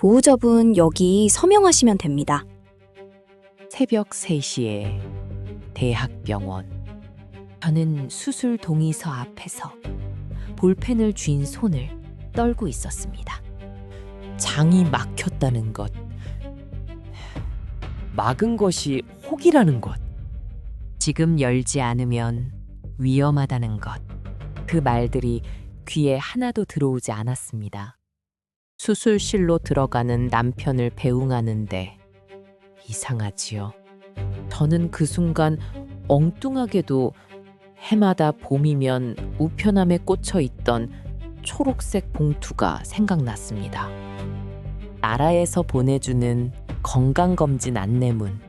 보호자분 여기 서명하시면 됩니다. 새벽 3시에 대학병원. 저는 수술 동의서 앞에서 볼펜을 쥔 손을 떨고 있었습니다. 장이 막혔다는 것, 막은 것이 혹이라는 것, 지금 열지 않으면 위험하다는 것, 그 말들이 귀에 하나도 들어오지 않았습니다. 수술실로 들어가는 남편을 배웅하는데 이상하지요. 저는 그 순간 엉뚱하게도 해마다 봄이면 우편함에 꽂혀 있던 초록색 봉투가 생각났습니다. 나라에서 보내주는 건강검진 안내문.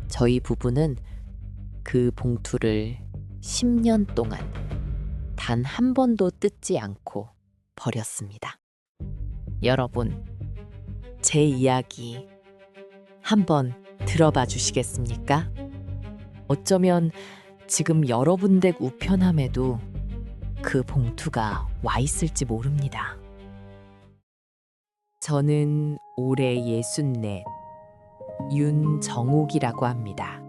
저희 부부는 그 봉투를 10년 동안 단 한 번도 뜯지 않고 버렸습니다. 여러분, 제 이야기 한번 들어봐 주시겠습니까? 어쩌면 지금 여러분 댁 우편함에도 그 봉투가 와 있을지 모릅니다. 저는 올해 64, 윤정옥이라고 합니다.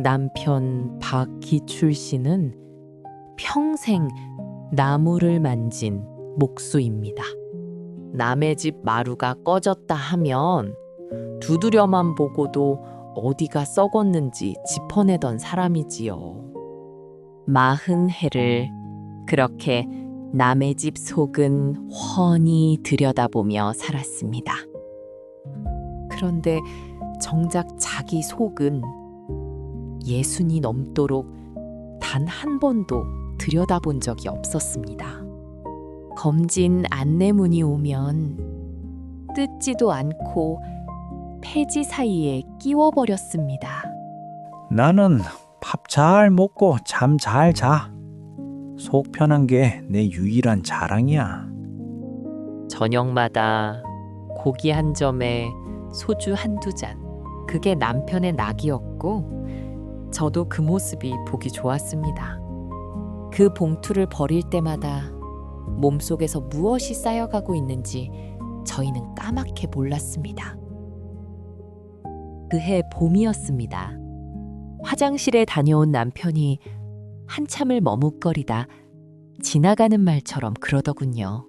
남편 박기출 씨는 평생 나무를 만진 목수입니다. 남의 집 마루가 꺼졌다 하면 두드려만 보고도 어디가 썩었는지 짚어내던 사람이지요. 40해를 그렇게 남의 집 속은 훤히 들여다보며 살았습니다. 그런데 정작 자기 속은 60이 넘도록 단 한 번도 들여다본 적이 없었습니다. 검진 안내문이 오면 뜯지도 않고 폐지 사이에 끼워버렸습니다. 나는 밥 잘 먹고 잠 잘 자. 속 편한 게 내 유일한 자랑이야. 저녁마다 고기 한 점에 소주 한두 잔. 그게 남편의 낙이었고 저도 그 모습이 보기 좋았습니다. 그 봉투를 버릴 때마다 몸속에서 무엇이 쌓여가고 있는지 저희는 까맣게 몰랐습니다. 그해 봄이었습니다. 화장실에 다녀온 남편이 한참을 머뭇거리다 지나가는 말처럼 그러더군요.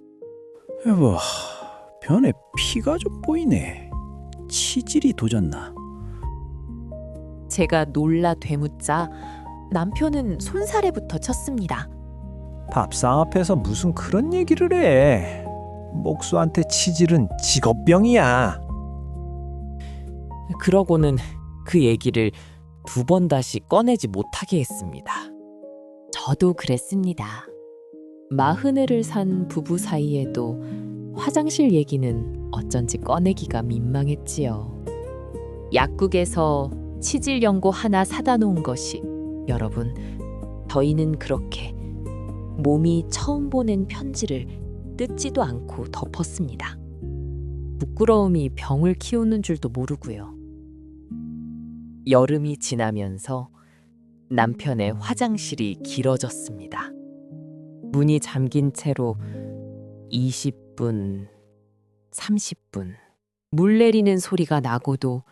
여보, 변에 피가 좀 보이네. 치질이 도졌나? 제가 놀라 되묻자 남편은 손사래부터 쳤습니다. 밥상 앞에서 무슨 그런 얘기를 해. 목수한테 치질은 직업병이야. 그러고는 그 얘기를 2번 다시 꺼내지 못하게 했습니다. 저도 그랬습니다. 40해를 산 부부 사이에도 화장실 얘기는 어쩐지 꺼내기가 민망했지요. 약국에서 치질 연고 하나 사다 놓은 것이, 여러분, 저희는 그렇게 몸이 처음 보낸 편지를 뜯지도 않고 덮었습니다. 부끄러움이 병을 키우는 줄도 모르고요. 여름이 지나면서 남편의 화장실이 길어졌습니다. 문이 잠긴 채로 20분, 30분, 물 내리는 소리가 나고도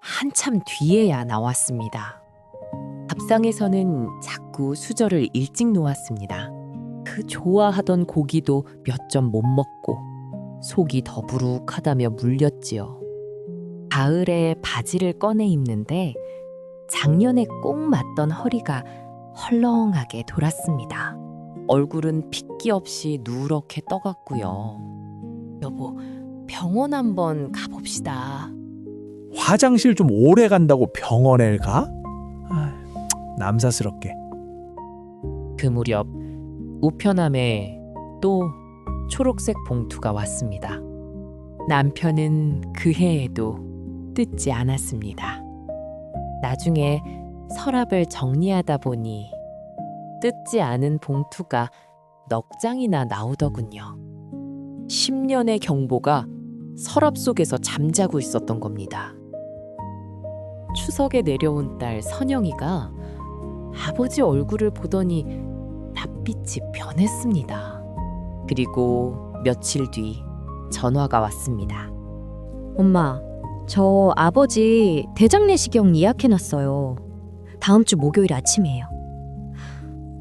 한참 뒤에야 나왔습니다. 밥상에서는 자꾸 수저를 일찍 놓았습니다. 그 좋아하던 고기도 몇 점 못 먹고 속이 더부룩하다며 물렸지요. 가을에 바지를 꺼내 입는데 작년에 꼭 맞던 허리가 헐렁하게 돌았습니다. 얼굴은 핏기 없이 누렇게 떠갔고요. 여보, 병원 한번 가봅시다. 화장실 좀 오래 간다고 병원에 가? 남사스럽게. 그 무렵 우편함에 또 초록색 봉투가 왔습니다. 남편은 그 해에도 뜯지 않았습니다. 나중에 서랍을 정리하다 보니 뜯지 않은 봉투가 넉 장이나 나오더군요. 10년의 경보가 서랍 속에서 잠자고 있었던 겁니다. 추석에 내려온 딸 선영이가 아버지 얼굴을 보더니 낯빛이 변했습니다. 그리고 며칠 뒤 전화가 왔습니다. 엄마, 저 아버지 대장내시경 예약해놨어요. 다음 주 목요일 아침이에요.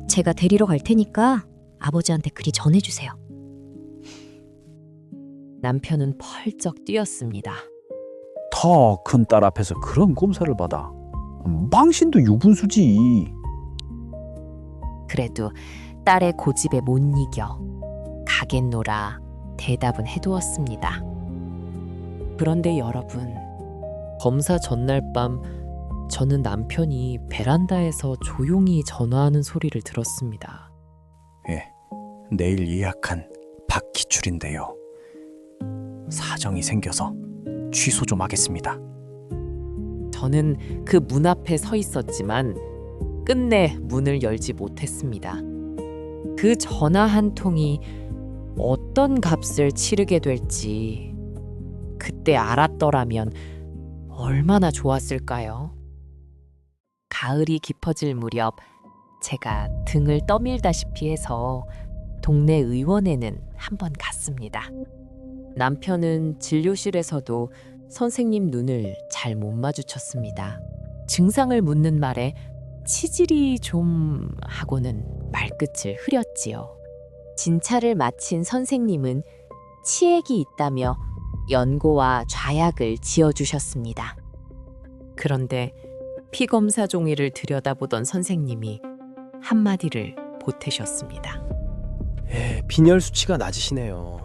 제가 데리러 갈 테니까 아버지한테 그리 전해주세요. 남편은 펄쩍 뛰었습니다. 더 큰 딸 앞에서 그런 검사를 받아. 망신도 유분수지. 그래도 딸의 고집에 못 이겨 가겠노라 대답은 해두었습니다. 그런데 여러분, 검사 전날 밤 저는 남편이 베란다에서 조용히 전화하는 소리를 들었습니다. 예, 내일 예약한 박기출인데요. 사정이 생겨서 취소 좀 하겠습니다. 저는 그 문 앞에 서 있었지만 끝내 문을 열지 못했습니다. 그 전화 한 통이 어떤 값을 치르게 될지 그때 알았더라면 얼마나 좋았을까요? 가을이 깊어질 무렵 제가 등을 떠밀다시피 해서 동네 의원에는 한번 갔습니다. 남편은 진료실에서도 선생님 눈을 잘 못 마주쳤습니다. 증상을 묻는 말에 치질이 좀 하고는 말끝을 흐렸지요. 진찰을 마친 선생님은 치액이 있다며 연고와 좌약을 지어주셨습니다. 그런데 피검사 종이를 들여다보던 선생님이 한마디를 보태셨습니다. 빈혈 수치가 낮으시네요.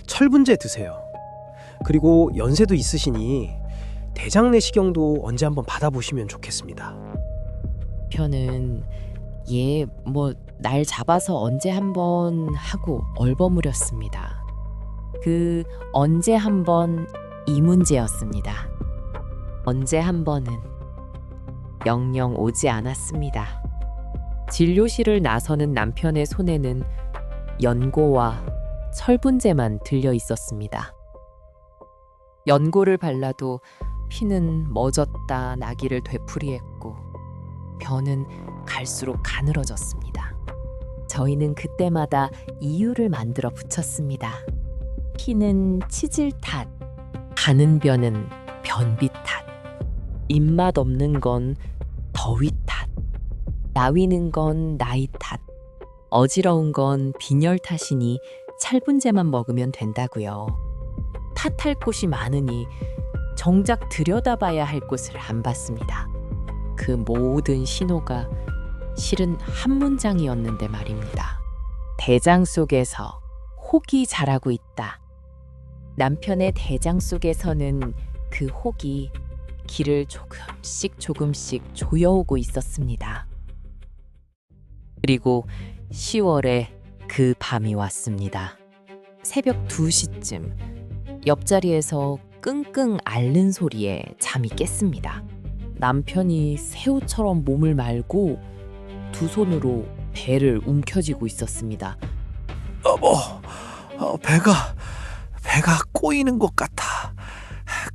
철분제 드세요. 그리고 연세도 있으시니 대장내시경도 언제 한번 받아보시면 좋겠습니다. 편은 날 잡아서 언제 한번 하고 얼버무렸습니다. 그 언제 한번 이 문제였습니다. 언제 한 번은 영영 오지 않았습니다. 진료실을 나서는 남편의 손에는 연고와 철분제만 들려 있었습니다. 연고를 발라도 피는 멎었다 나기를 되풀이했고 변은 갈수록 가늘어졌습니다. 저희는 그때마다 이유를 만들어 붙였습니다. 피는 치질 탓, 가는 변은 변비 탓, 입맛 없는 건 더위 탓, 나위는 건 나이 탓, 어지러운 건 빈혈 탓이니 철분제만 먹으면 된다고요. 탓할 곳이 많으니 정작 들여다봐야 할 곳을 안 봤습니다. 그 모든 신호가 실은 한 문장이었는데 말입니다. 대장 속에서 혹이 자라고 있다. 남편의 대장 속에서는 그 혹이 길을 조금씩 조여오고 있었습니다. 그리고 10월에 그 밤이 왔습니다. 새벽 2시쯤 옆자리에서 끙끙 앓는 소리에 잠이 깼습니다. 남편이 새우처럼 몸을 말고 두 손으로 배를 움켜쥐고 있었습니다. 여보, 배가 꼬이는 것 같아.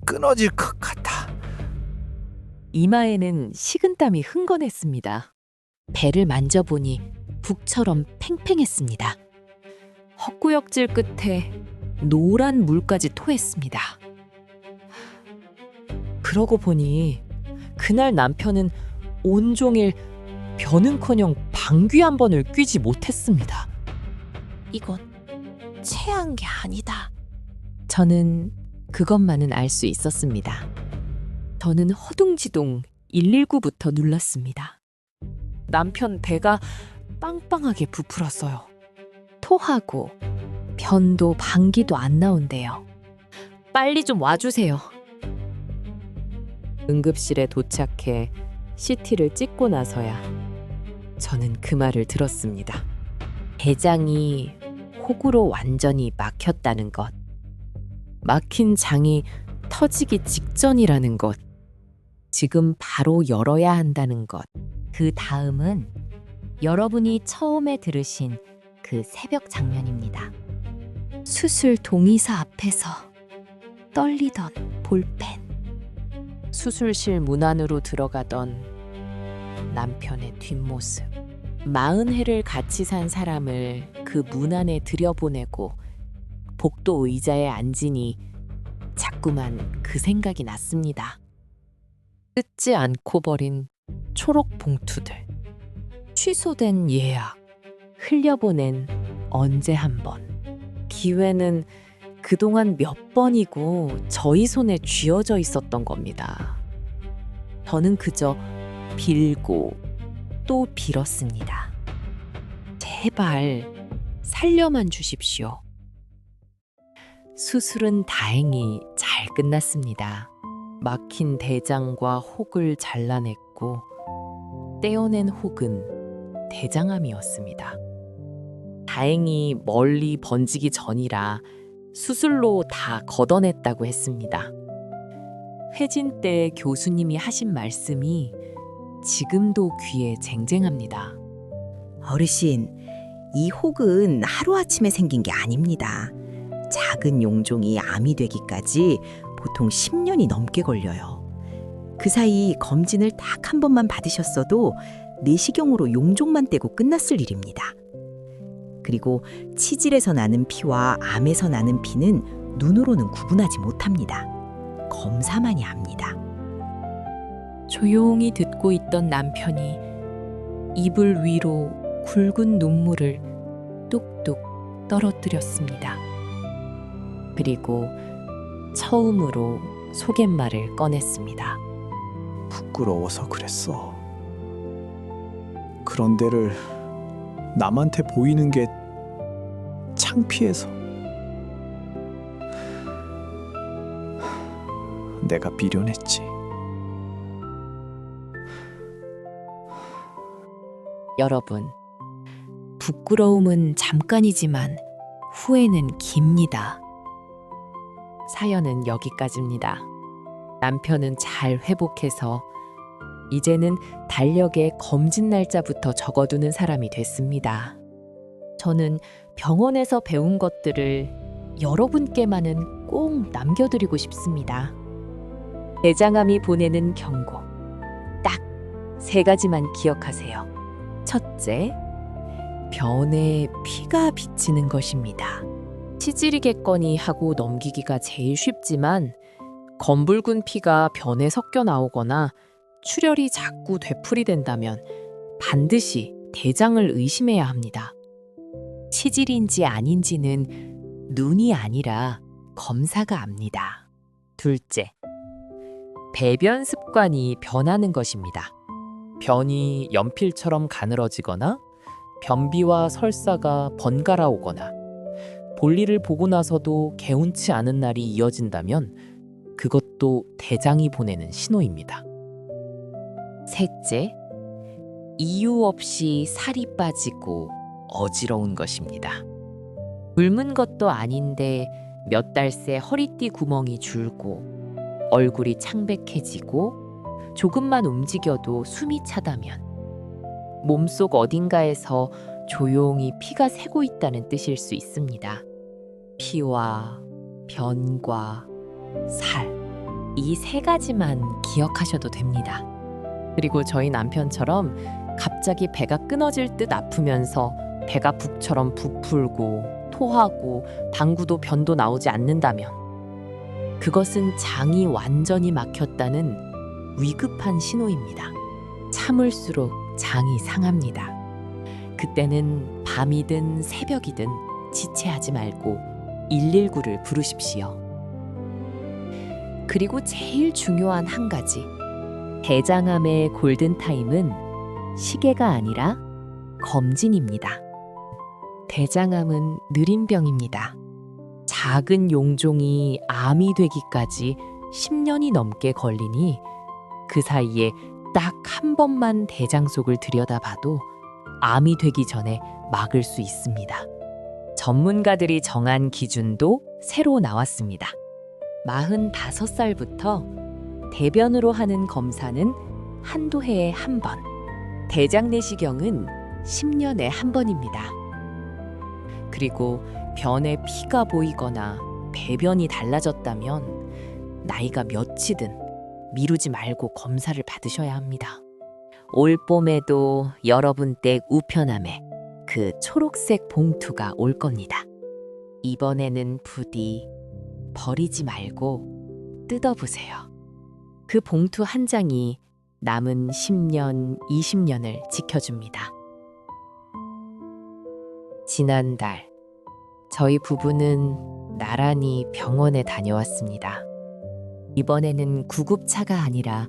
끊어질 것 같아. 이마에는 식은땀이 흥건했습니다. 배를 만져보니 북처럼 팽팽했습니다. 헛구역질 끝에 노란 물까지 토했습니다. 그러고 보니 그날 남편은 온종일 변은커녕 방귀 한 번을 뀌지 못했습니다. 이건 체한 게 아니다. 저는 그것만은 알 수 있었습니다. 저는 허둥지둥 119부터 눌렀습니다. 남편 배가 빵빵하게 부풀었어요. 토하고 변도 방귀도 안 나온대요. 빨리 좀 와주세요. 응급실에 도착해 CT를 찍고 나서야 저는 그 말을 들었습니다. 대장이 혹으로 완전히 막혔다는 것. 막힌 장이 터지기 직전이라는 것. 지금 바로 열어야 한다는 것. 그 다음은 여러분이 처음에 들으신 그 새벽 장면입니다. 수술 동의사 앞에서 떨리던 볼펜. 수술실 문 안으로 들어가던 남편의 뒷모습. 40해를 같이 산 사람을 그 문 안에 들여보내고 복도 의자에 앉으니 자꾸만 그 생각이 났습니다. 뜯지 않고 버린 초록 봉투들, 취소된 예약, 흘려보낸 언제 한번. 기회는 그동안 몇 번이고 저희 손에 쥐어져 있었던 겁니다. 저는 그저 빌고 또 빌었습니다. 제발 살려만 주십시오. 수술은 다행히 잘 끝났습니다. 막힌 대장과 혹을 잘라냈고 떼어낸 혹은 대장암이었습니다. 다행히 멀리 번지기 전이라 수술로 다 걷어냈다고 했습니다. 회진 때 교수님이 하신 말씀이 지금도 귀에 쟁쟁합니다. 어르신, 이 혹은 하루아침에 생긴 게 아닙니다. 작은 용종이 암이 되기까지 보통 10년이 넘게 걸려요. 그 사이 검진을 딱 한 번만 받으셨어도 내시경으로 용종만 떼고 끝났을 일입니다. 그리고 치질에서 나는 피와 암에서 나는 피는 눈으로는 구분하지 못합니다. 검사만이 압니다. 조용히 듣고 있던 남편이 이불 위로 굵은 눈물을 뚝뚝 떨어뜨렸습니다. 그리고 처음으로 속갯말을 꺼냈습니다. 부끄러워서 그랬어. 그런 데를 남한테 보이는 게 창피해서. 내가 미련했지. 여러분, 부끄러움은 잠깐이지만 후회는 깁니다. 사연은 여기까지입니다. 남편은 잘 회복해서 이제는 달력에 검진 날짜부터 적어두는 사람이 됐습니다. 저는 병원에서 배운 것들을 여러분께만은 꼭 남겨드리고 싶습니다. 대장암이 보내는 경고. 딱 3가지만 기억하세요. 첫째, 변에 피가 비치는 것입니다. 치질이겠거니 하고 넘기기가 제일 쉽지만 검붉은 피가 변에 섞여 나오거나 출혈이 자꾸 되풀이된다면 반드시 대장을 의심해야 합니다. 치질인지 아닌지는 눈이 아니라 검사가 압니다. 둘째, 배변 습관이 변하는 것입니다. 변이 연필처럼 가늘어지거나 변비와 설사가 번갈아 오거나 볼일을 보고 나서도 개운치 않은 날이 이어진다면 그것도 대장이 보내는 신호입니다. 셋째, 이유 없이 살이 빠지고 어지러운 것입니다. 굶은 것도 아닌데 몇 달 새 허리띠 구멍이 줄고 얼굴이 창백해지고 조금만 움직여도 숨이 차다면 몸속 어딘가에서 조용히 피가 새고 있다는 뜻일 수 있습니다. 피와 변과 살, 이 3가지만 기억하셔도 됩니다. 그리고 저희 남편처럼 갑자기 배가 끊어질 듯 아프면서 배가 북처럼 부풀고 토하고 당구도 변도 나오지 않는다면 그것은 장이 완전히 막혔다는 위급한 신호입니다. 참을수록 장이 상합니다. 그때는 밤이든 새벽이든 지체하지 말고 119를 부르십시오. 그리고 제일 중요한 한 가지, 대장암의 골든타임은 시계가 아니라 검진입니다. 대장암은 느린 병입니다. 작은 용종이 암이 되기까지 10년이 넘게 걸리니 그 사이에 딱 한 번만 대장 속을 들여다봐도 암이 되기 전에 막을 수 있습니다. 전문가들이 정한 기준도 새로 나왔습니다. 45살부터 대변으로 하는 검사는 한두 해에 한 번, 대장 내시경은 10년에 한 번입니다. 그리고 변에 피가 보이거나 배변이 달라졌다면 나이가 몇이든 미루지 말고 검사를 받으셔야 합니다. 올 봄에도 여러분 댁 우편함에 그 초록색 봉투가 올 겁니다. 이번에는 부디 버리지 말고 뜯어보세요. 그 봉투 한 장이 남은 10년, 20년을 지켜줍니다. 지난달, 저희 부부는 나란히 병원에 다녀왔습니다. 이번에는 구급차가 아니라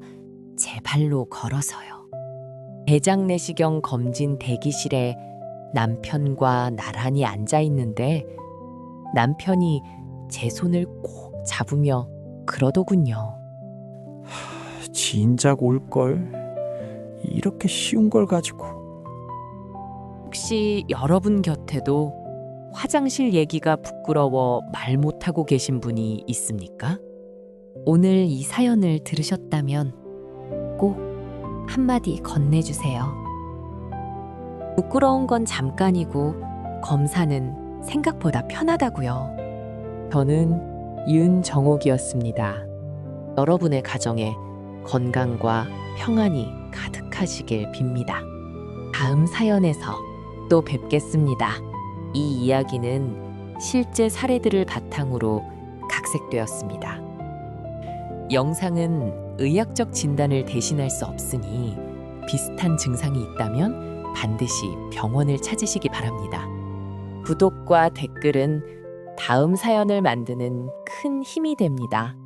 제 발로 걸어서요. 대장내시경 검진 대기실에 남편과 나란히 앉아 있는데 남편이 제 손을 꼭 잡으며 그러더군요. 진작 올걸. 이렇게 쉬운 걸 가지고. 혹시 여러분 곁에도 화장실 얘기가 부끄러워 말 못하고 계신 분이 있습니까? 오늘 이 사연을 들으셨다면 꼭 한마디 건네주세요. 부끄러운 건 잠깐이고 검사는 생각보다 편하다고요. 저는 윤정옥이었습니다. 여러분의 가정에 건강과 평안이 가득하시길 빕니다. 다음 사연에서 또 뵙겠습니다. 이 이야기는 실제 사례들을 바탕으로 각색되었습니다. 영상은 의학적 진단을 대신할 수 없으니 비슷한 증상이 있다면 반드시 병원을 찾으시기 바랍니다. 구독과 댓글은 다음 사연을 만드는 큰 힘이 됩니다.